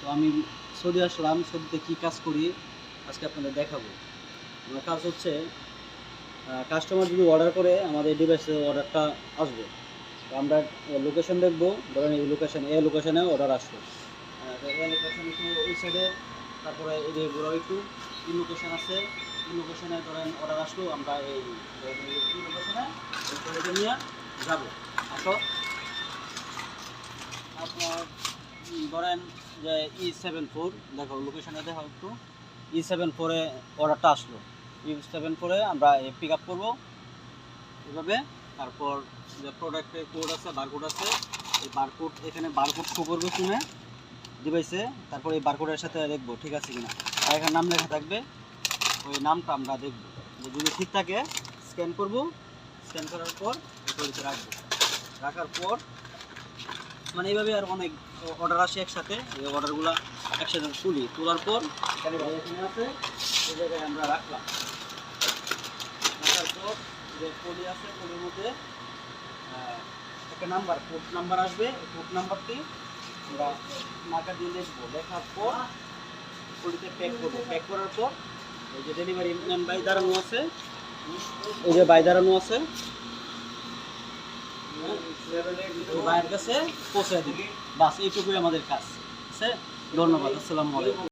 তো আমি সৌদি আসলাম, সৌদিতে কী কাজ করি আজকে আপনাদের দেখাবো। আমার কাজ হচ্ছে কাস্টমার যদি অর্ডার করে আমাদের ডিভাইসে অর্ডারটা আসবে, তো আমরা লোকেশন দেখবো, ধরেন এই লোকেশন লোকেশনে অর্ডার আসলো, লোকেশন একটু ওই সাইডে, তারপরে এই যে ঘোরাও একটু এই লোকেশন আছে, এই লোকেশনে ধরেন অর্ডার আসলো, আমরা এই লোকেশনে নিয়ে যাবো। আসো, আপনার ধরেন যে E74, দেখো লোকেশনে দেখো একটু, E74-এ অর্ডারটা আসলো। E74-এ আমরা পিক আপ করবো এভাবে। তারপর যে প্রোডাক্টের কোড আছে, বারকোড আছে, এই বারকোড এখানে বারকোড শো করবে শুনে ডিভাইসে, তারপর এই বারকোডের সাথে দেখবো ঠিক আছে কিনা, আর এখানে নাম লেখা থাকবে, ওই নামটা আমরা দেখবো, যদি ঠিক থাকে স্ক্যান করব, স্ক্যান করার পর ঘড়িতে রাখবো, রাখার পর মানে এইভাবে আর অনেক অর্ডার আসে একসাথে, এই অর্ডারগুলো একসাথে তোলার পর এখানে আছে, এই জায়গায় আমরা রাখলাম, রাখার পর যে পলি আছে, পলির মধ্যে একটা নাম্বার, কোড নাম্বার আসবে, কোড নাম্বারটি আমরা মার্কার দিয়ে লিখবো, লেখার পর পলিতে প্যাক করবো, প্যাক করার পর এই যে ডেলিভারি ম্যান বাই দাঁড়ানো আছে, এই যে বাই দাঁড়ানো আছে, ভাইয়ের কাছে পৌঁছে দিবে। বাস এইটুকুই আমাদের কাজ। ধন্যবাদ। আসসালামু আলাইকুম।